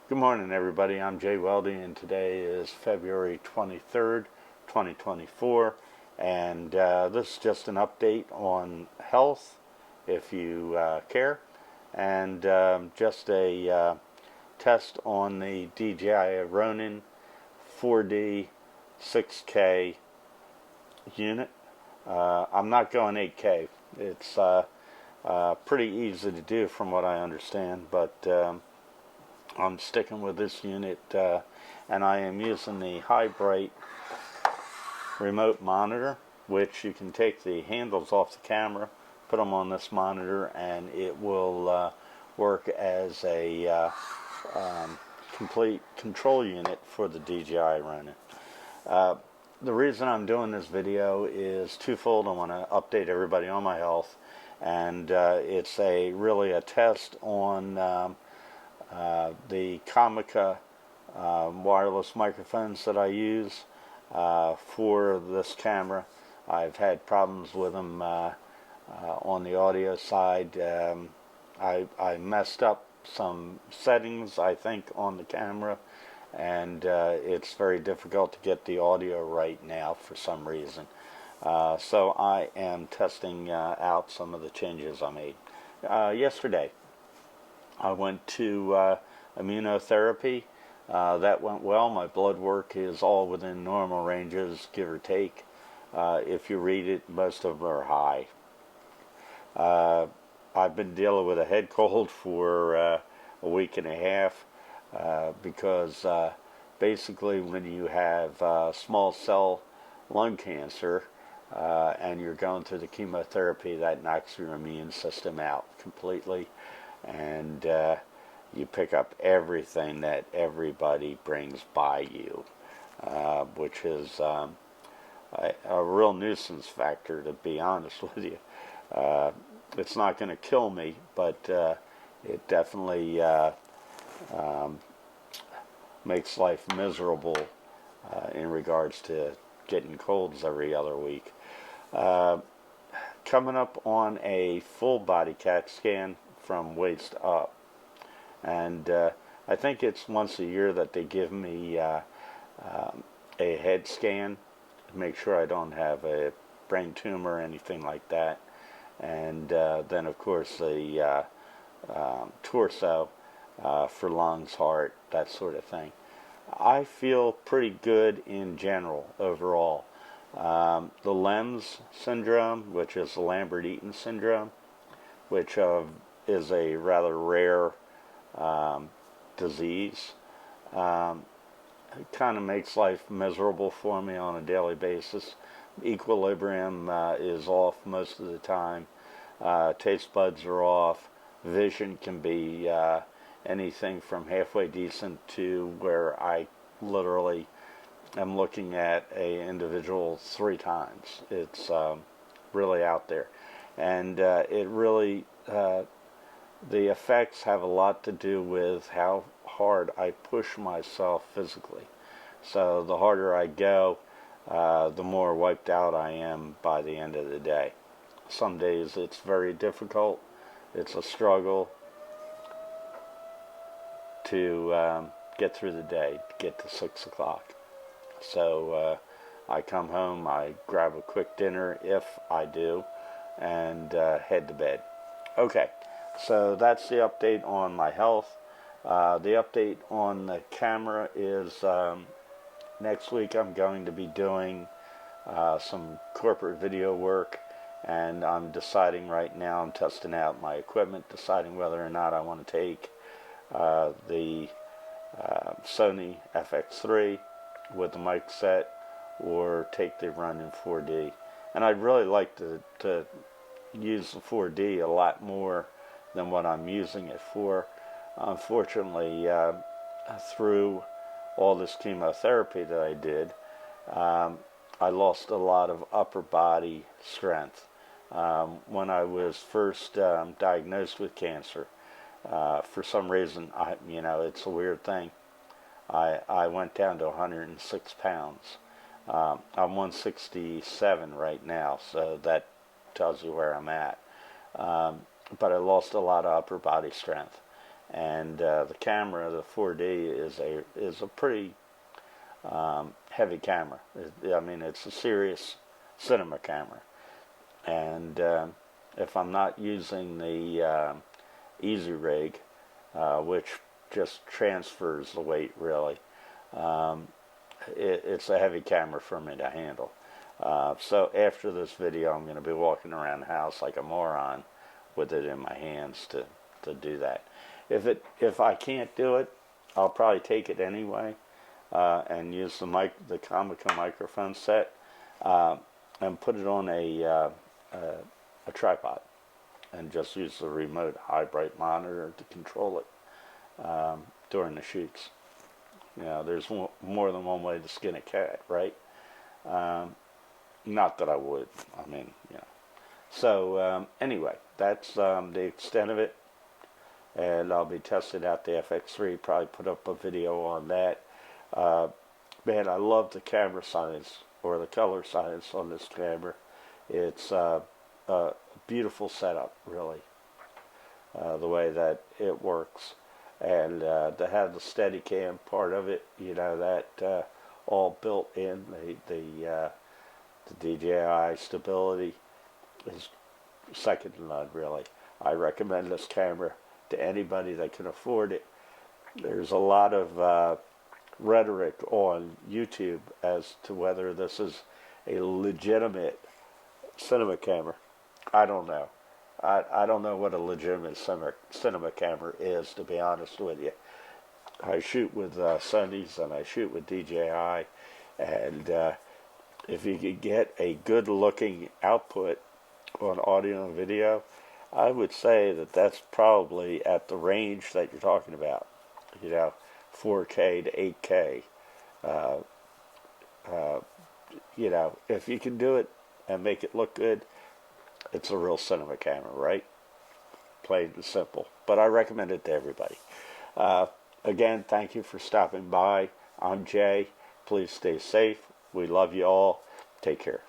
Good morning, everybody. I'm Jay Weldy, and today is February 23rd, 2024. And this is just an update on health, if you care, and just a test on the DJI Ronin 4D 6K unit. I'm not going 8K. It's pretty easy to do from what I understand, but I'm sticking with this unit, and I am using the High-Bright remote monitor, which you can take the handles off the camera, put them on this monitor, and it will work as a complete control unit for the DJI Ronin. The reason I'm doing this video is twofold. I want to update everybody on my health, and it's really a test on the Comica wireless microphones that I use for this camera. I've had problems with them on the audio side. I messed up some settings, I think, on the camera, and it's very difficult to get the audio right now for some reason. So I am testing out some of the changes I made. Yesterday, I went to immunotherapy. That went well. My blood work is all within normal ranges, give or take. If you read it, most of them are high. I've been dealing with a head cold for a week and a half because basically when you have small cell lung cancer and you're going through the chemotherapy, that knocks your immune system out completely. And you pick up everything that everybody brings by you, which is a real nuisance factor, to be honest with you. It's not going to kill me, but it definitely makes life miserable in regards to getting colds every other week. Coming up on a full body CAT scan from waist up, and I think it's once a year that they give me a head scan to make sure I don't have a brain tumor or anything like that, and then of course the torso for lungs, heart, that sort of thing. I feel pretty good in general overall. The LEMS syndrome, which is the Lambert-Eaton syndrome, which is a rather rare disease. It kind of makes life miserable for me on a daily basis. Equilibrium is off most of the time. Taste buds are off. Vision can be anything from halfway decent to where I literally am looking at an individual 3 times. It's really out there. And it really, the effects have a lot to do with how hard I push myself physically. So the harder I go, the more wiped out I am by the end of the day. Some days it's very difficult. It's a struggle to get through the day, to get to 6 o'clock. So I come home, I grab a quick dinner, if I do, and head to bed. Okay, so that's the update on my health. The update on the camera is next week I'm going to be doing some corporate video work, and I'm deciding right now, I'm testing out my equipment, deciding whether or not I want to take the Sony FX3 with the mic set, or take the Ronin 4D. And I'd really like to use the 4D a lot more than what I'm using it for. Unfortunately, through all this chemotherapy that I did, I lost a lot of upper body strength. When I was first diagnosed with cancer, for some reason, it's a weird thing. I went down to 106 pounds. I'm 167 right now, so that tells you where I'm at. But I lost a lot of upper body strength. And the camera, the 4D, is a pretty heavy camera. I mean, it's a serious cinema camera. And if I'm not using the Easy Rig, which just transfers the weight really, it's a heavy camera for me to handle. So after this video, I'm going to be walking around the house like a moron with it in my hands to do that. If I can't do it, I'll probably take it anyway and use the Comica microphone set and put it on a tripod and just use the remote high bright monitor to control it during the shoots. You know, there's more than one way to skin a cat, right? Not that I would. I mean, you know. So anyway, that's the extent of it. And I'll be testing out the FX3, probably put up a video on that. Man, I love the camera size, or the color size on this camera. It's a beautiful setup, really, the way that it works. And to have the Steadicam part of it, you know, that all built in, the DJI stability is second to none, really. I recommend this camera to anybody that can afford it. There's a lot of rhetoric on YouTube as to whether this is a legitimate cinema camera. I don't know. I don't know what a legitimate cinema camera is, to be honest with you. I shoot with Sony's and I shoot with DJI, and if you could get a good looking output on audio and video, I would say that that's probably at the range that you're talking about, you know, 4K to 8K. You know, if you can do it and make it look good, it's a real cinema camera, right? Plain and simple. But I recommend it to everybody. Again, thank you for stopping by. I'm Jay. Please stay safe. We love you all. Take care.